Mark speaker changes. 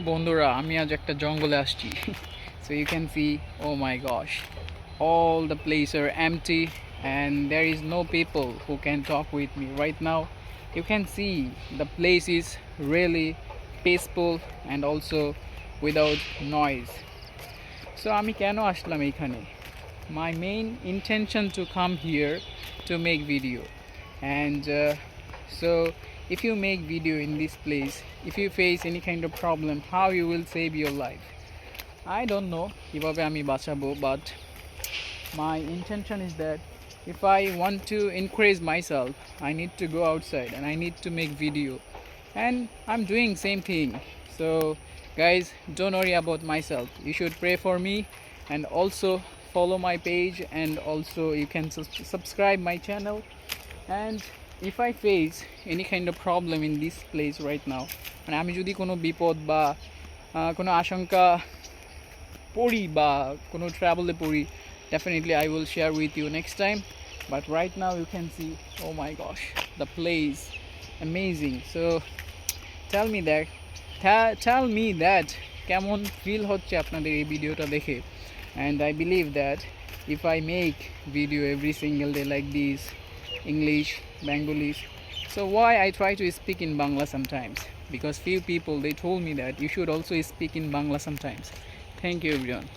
Speaker 1: বন্ধুরা আমি আজ একটা জঙ্গলে আসছি so you can see, oh my gosh, all the places are empty and there is no people who can talk with me right now. You can see the place is really peaceful and also without noise. So আমি কেন আসলাম এখানে? My main intention to come here to make video and so if you make video in this place, if you face any kind of problem, how you will save your life? I don't know কিভাবে আমি বাঁচাবো, but my intention is that if I want to increase myself, I need to go outside and I need to make video, and I'm doing same thing. So guys, don't worry about myself, you should pray for me and also follow my page and also you can subscribe my channel. And if I face any kind of problem in this place right now, মানে আমি যদি কোনো বিপদ বা কোনো আশঙ্কা পড়ি বা কোনো ট্রাভেলে পড়ি, definitely I will share with you next time. But right now you can see, oh my gosh, the place amazing. So tell me that, tell me that কেমন ফিল হচ্ছে আপনাদের এই ভিডিওটা দেখে. And I believe that if I make video every single day like this, English, Bengali, so why I try to speak in Bangla sometimes, because few people they told me that you should also speak in Bangla sometimes. Thank you everyone.